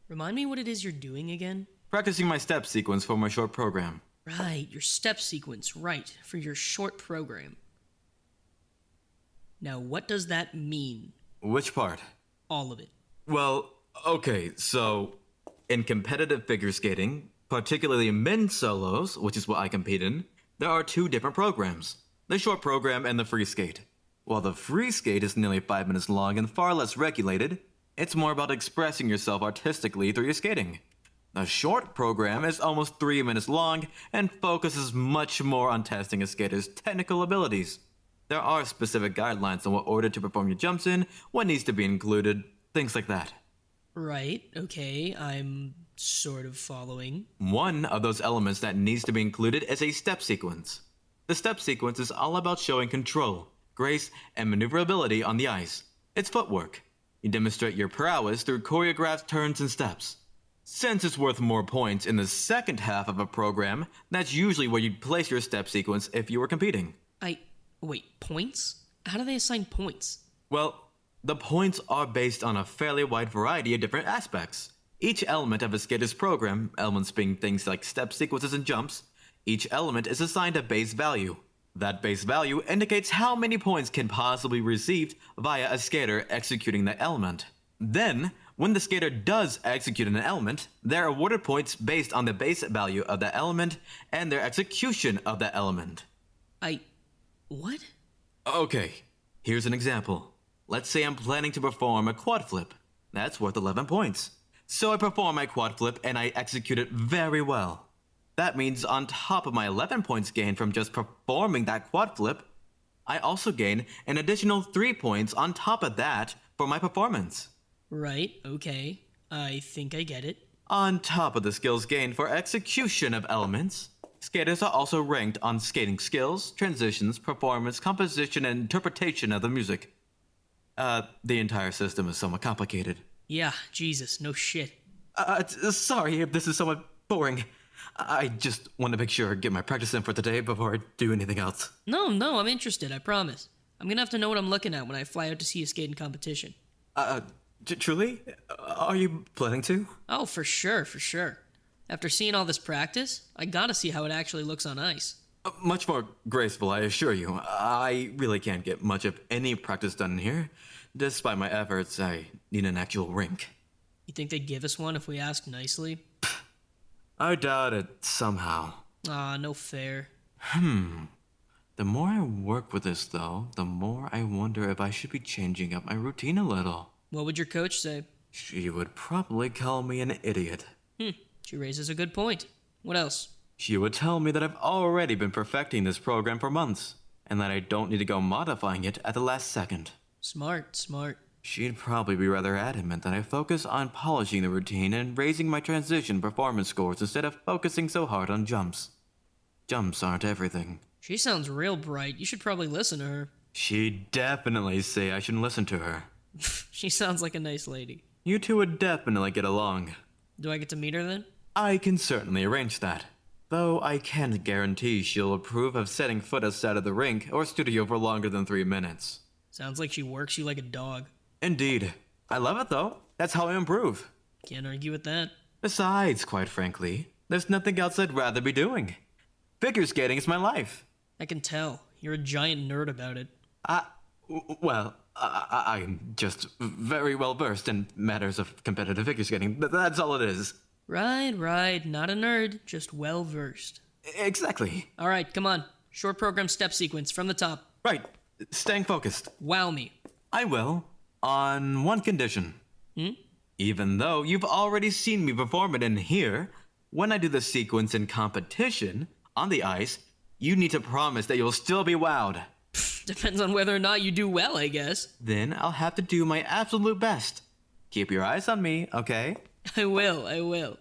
Remind me what it is you're doing again? Practicing my step sequence for my short program. Right, your step sequence, right, for your short program. Now, what does that mean? Which part? All of it. Well, okay, so in competitive figure skating, particularly men's solos, which is what I compete in, there are two different programs, the short program and the free skate. While the free skate is nearly 5 minutes long and far less regulated, it's more about expressing yourself artistically through your skating. The short program is almost 3 minutes long and focuses much more on testing a skater's technical abilities. There are specific guidelines on what order to perform your jumps in, what needs to be included, things like that. Right, okay, I'm sort of following. One of those elements that needs to be included is a step sequence. The step sequence is all about showing control, grace, and maneuverability on the ice. It's footwork. You demonstrate your prowess through choreographed turns and steps. Since it's worth more points in the second half of a program, that's usually where you'd place your step sequence if you were competing. Wait, points? How do they assign points? Well, the points are based on a fairly wide variety of different aspects. Each element of a skater's program, elements being things like step sequences and jumps, each element is assigned a base value. That base value indicates how many points can possibly be received via a skater executing that element. Then, when the skater does execute an element, they're awarded points based on the base value of that element and their execution of that element. What? Okay, here's an example. Let's say I'm planning to perform a quad flip. That's worth 11 points. So I perform my quad flip and I execute it very well. That means on top of my 11 points gained from just performing that quad flip, I also gain an additional 3 points on top of that for my performance. Right, okay. I think I get it. On top of the skills gained for execution of elements, skaters are also ranked on skating skills, transitions, performance, composition, and interpretation of the music. The entire system is somewhat complicated. Yeah, Jesus, no shit. Sorry if this is somewhat boring. I just want to make sure I get my practice in for today before I do anything else. No, I'm interested, I promise. I'm gonna have to know what I'm looking at when I fly out to see a skating competition. Truly? Are you planning to? Oh, for sure. After seeing all this practice, I gotta see how it actually looks on ice. Much more graceful, I assure you. I really can't get much of any practice done in here. Despite my efforts, I need an actual rink. You think they'd give us one if we asked nicely? I doubt it somehow. No fair. The more I work with this, though, the more I wonder if I should be changing up my routine a little. What would your coach say? She would probably call me an idiot. She raises a good point. What else? She would tell me that I've already been perfecting this program for months, and that I don't need to go modifying it at the last second. Smart. She'd probably be rather adamant that I focus on polishing the routine and raising my transition performance scores instead of focusing so hard on jumps. Jumps aren't everything. She sounds real bright. You should probably listen to her. She'd definitely say I shouldn't listen to her. She sounds like a nice lady. You two would definitely get along. Do I get to meet her then? I can certainly arrange that. Though I can't guarantee she'll approve of setting foot outside of the rink or studio for longer than 3 minutes. Sounds like she works you like a dog. Indeed. I love it though. That's how I improve. Can't argue with that. Besides, quite frankly, there's nothing else I'd rather be doing. Figure skating is my life. I can tell. You're a giant nerd about it. I'm just very well versed in matters of competitive figure skating. That's all it is. Right. Not a nerd, just well versed. Exactly. All right, come on. Short program step sequence from the top. Right. Staying focused. Wow me. I will. On one condition. Even though you've already seen me perform it in here, when I do the sequence in competition, on the ice, you need to promise that you'll still be wowed. Depends on whether or not you do well, I guess. Then I'll have to do my absolute best. Keep your eyes on me, okay? I will.